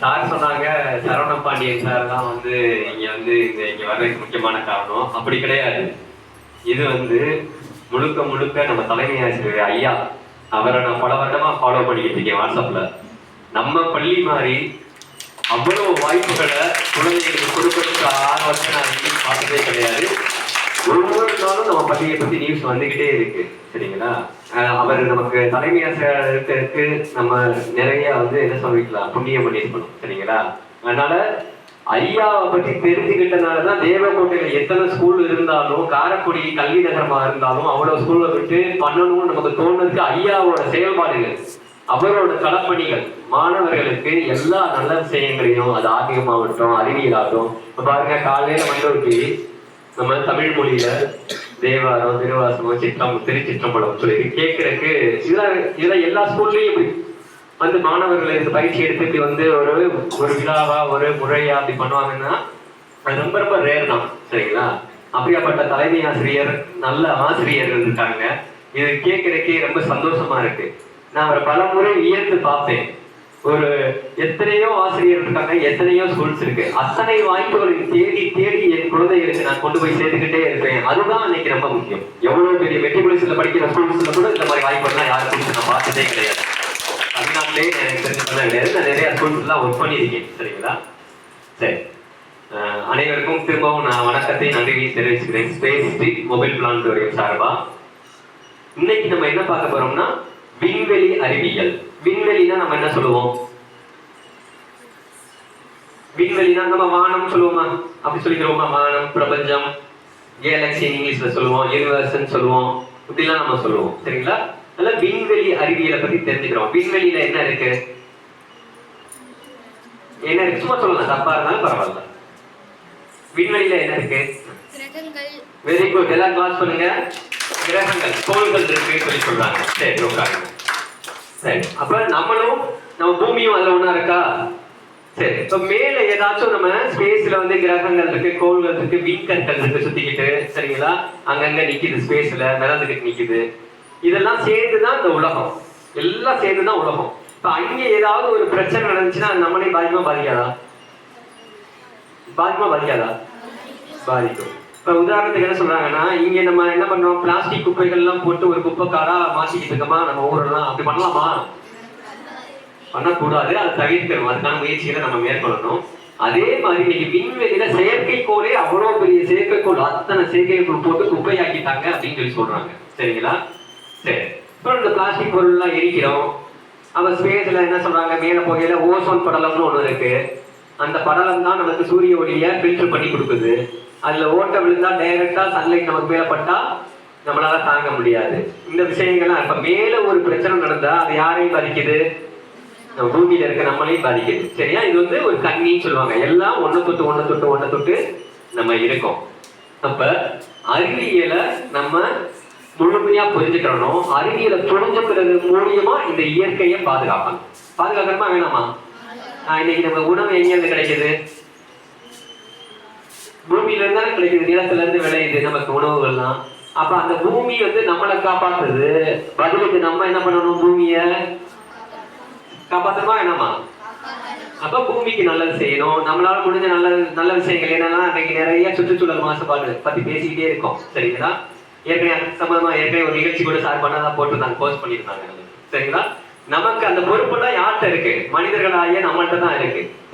Sir சொன்னாங்க Saravana Pandian sir தான் வந்து இங்க வர்றதுக்கு முக்கியமான காரணம். அப்படி கிடையாது. இது முழுக்க முழுக்க நம்ம தலைமை ஆசிரியர் ஐயா அவரை நான் பல வருடமா ஃபாலோ பண்ணிக்கிட்டு இருக்கேன் வாட்ஸ்அப்ல. நம்ம பள்ளி மாதிரி அவ்வளவு வாய்ப்புகளை குழந்தைகளுக்கு கொடுக்கறதுக்கு ஆர்வத்தை நான் பார்த்ததே கிடையாது. ஒவ்வொரு நாளும் நம்ம பள்ளியை பத்தி நியூஸ் வந்துகிட்டே இருக்கு. சரிங்களா? அவர் நமக்கு தலைமை ஆசிரியருக்கு நம்ம நிறைய என்ன சொல்லிக்கலாம், புண்ணியம் பண்ணிருக்கணும். சரிங்களா? அதனால ஐயாவை பற்றி தெரிஞ்சுக்கிட்டனாலதான் தேவக்கோட்டையில எத்தனை ஸ்கூல் இருந்தாலும், காரைக்குடி கல்வி நகரமா இருந்தாலும் அவ்வளவு ஸ்கூல்ல விட்டு பண்ணணும்னு நமக்கு தோணுறதுக்கு ஐயாவோட செயல்பாடுகள், அவரோட களப்பணிகள் மாணவர்களுக்கு எல்லா நல்ல விஷயங்களையும், அது ஆன்மீகமாகட்டும் அறிவியலாகட்டும். இப்ப பாருங்க, காலையில ஒரு நம்ம தமிழ் மொழியில தேவாரம், திருவாசகம், திருச்சிற்றம்பலம் சொல்லி கேட்கறதுக்கு இதெல்லாம் எல்லா ஸ்கூல்லயும் மாணவர்களை இந்த பயிற்சி எடுத்து இப்படி ஒரு விழாவா ஒரு முறையா அப்படி பண்ணுவாங்கன்னா அது ரொம்ப ரொம்ப ரேர் தான். சரிங்களா? அப்படியாப்பட்ட தலைமை ஆசிரியர், நல்ல ஆசிரியர்கள் இருக்காங்க. இது கேட்கறதுக்கே ரொம்ப சந்தோஷமா இருக்கு. நான் அவரை பல முறை வியந்து பார்ப்பேன். எத்தனையோ ஆசிரியர் இருக்காங்க, எத்தனையோ ஸ்கூல்ஸ் இருக்கு. அத்தனை வாய்ப்புகளை தேடி தேடி என் குழந்தைகளுக்கு நான் கொண்டு போய் சேர்த்துக்கிட்டே இருப்பேன். அதுதான் இன்னைக்கு ரொம்ப முக்கியம். எவ்வளவு பெரிய மெட்ரிகுலேஷன்ல படிக்கிற ஸ்கூல்ஸ்ல கூட இந்த மாதிரி வாய்ப்புகள்லாம் யாரும் கொடுத்து நான் பார்த்ததே கிடையாது. தமிழ்நாட்டிலே எனக்கு தெரிஞ்சதெல்லாம் கிடையாது. நான் நிறைய ஸ்கூல்ஸ் எல்லாம் ஒர்க் பண்ணியிருக்கேன். சரிங்களா? சரி, அனைவருக்கும் திரும்பவும் நான் வணக்கத்தை நன்றி தெரிவிச்சுக்கிறேன். ஸ்பேஸ் மொபைல் பிளான் சார்பா இன்னைக்கு நம்ம என்ன பார்க்க போறோம்னா விண்வெளி அறிவியல். விண்வெளினா நம்ம என்ன சொல்லுவோம்? விண்வெளினா நம்ம வானம் சொல்லுவோமா? அப்படி சொல்லிக்கிறோமா? வானம், பிரபஞ்சம், கேலக்சி இங்கிலீஷ்ல சொல்லுவோம், யூனிவர்ஸ் சொல்லுவோம், இப்படிலாம் நம்ம சொல்லுவோம். சரிங்களா? அதனால விண்வெளி அறிவியலை பத்தி தெரிஞ்சுக்கிறோம். விண்வெளியில என்ன இருக்கு? என்ன இருக்கு? சும்மா சொல்லலாம், தப்பா இருந்தாலும் பரவாயில்ல. விண்வெளியில என்ன இருக்கு? வெரி குட், எல்லாம் கிளாஸ் பண்ணுங்க. கிரகங்கள், கோள்கள் இருக்கு சொல்லி சொல்றாங்க. சரி, உட்காருங்க. சரி, அப்ப நம்ம பூமியும் அதுல ஒண்ணா இருக்கா? சரி, இப்ப மேல ஏதாச்சும் நம்ம ஸ்பேஸ்ல கிரகங்கள் இருக்கு, கோள்கள் இருக்கு, விண்கற்கள் இருக்கு சுத்திக்கிட்டு. சரிங்களா? அங்கங்க நிக்குது, ஸ்பேஸ்ல மிதந்துகிட்டு நிக்குது. இதெல்லாம் சேர்ந்துதான் இந்த உலகம். எல்லாம் சேர்ந்துதான் உலகம். இப்ப அங்க ஏதாவது ஒரு பிரச்சனை நடந்துச்சுன்னா நம்மளே பாதிக்காதா? பாதிக்கும். இப்ப உதாரணத்துக்கு என்ன சொல்றாங்கன்னா, இங்க நம்ம என்ன பண்றோம், பிளாஸ்டிக் குப்பைகள் எல்லாம் போட்டு ஒரு குப்பை காரா மாற்றிக்கிட்டு இருக்கோமா நம்ம ஊரெல்லாம். அப்படி பண்ணலாமா? பண்ணக்கூடாது. அதை தவிர்க்கணும். அதுக்கான முயற்சிகளை நம்ம மேற்கொள்ளணும். அதே மாதிரி இன்னைக்கு விண்வெளியில செயற்கைக்கோளே அவ்வளவு பெரிய செயற்கைக்கோள், அத்தனை செயற்கைக்கோள் போட்டு குப்பையாக்கிட்டாங்க அப்படின்னு சொல்லி சொல்றாங்க. சரிங்களா? சரி, இப்போ இந்த பிளாஸ்டிக் பொருள் எல்லாம் எரிக்கிறோம். அவன் ஸ்பேஸ்ல என்ன சொல்றாங்க, மேல போகையில ஓசோன் படலம்னு ஒண்ணு இருக்கு. அந்த படலம் தான் நமக்கு சூரிய ஒளியை ஃபில்டர் பண்ணி கொடுக்குது. அதுல ஓட்ட விழுந்தா டைரக்டா சன்லைட் நமக்கு மேல பட்டா நம்மளால தாங்க முடியாது. இந்த விஷயங்கள்லாம் இப்ப மேல ஒரு பிரச்சனை நடந்தா அது யாரையும் பாதிக்குது? நம்ம பூமியில இருக்க நம்மளையும் பாதிக்குது. சரியா? இது ஒரு கண்ணின்னு சொல்லுவாங்க. எல்லாம் ஒண்ணு தொட்டு நம்ம இருக்கோம். அப்ப அறிவியலை நம்ம முழுமையா புரிஞ்சுக்கிறோம். அறிவியலை புரிஞ்சுக்கிறது மூலியமா இந்த இயற்கையை பாதுகாக்கணுமா வேணாமா? இன்னைக்கு நம்ம உணவு எங்க இருந்து கிடைக்குது? பூமியில இருந்தா கிடைக்குது, நிலத்துல இருந்து விளையுது நமக்கு உணவுகள்லாம். அப்ப அந்த பூமி நம்மளை காப்பாத்துது. பதிலுக்கு நம்ம என்ன பண்ணணும்? பூமியை காப்பாத்தணுமா வேணாமா? அப்ப பூமிக்கு நல்லது செய்யணும். நம்மளால முடிஞ்ச நல்ல விஷயங்கள் என்னன்னா, இன்னைக்கு நிறைய சுற்றுச்சூழல் மாசுபாடு பத்தி பேசிக்கிட்டே இருக்கோம். சரிங்களா? ஏற்கனவே ஒரு நிகழ்ச்சி கூட சார் பண்ணதான் போட்டுருந்தாங்க, போஸ்ட் பண்ணிருந்தாங்க. சரிங்களா? நமக்கு அந்த பொறுப்புலாம் யார்கிட்ட இருக்கு? மனிதர்களாகிய நம்மள்கிட்ட தான் இருக்கு.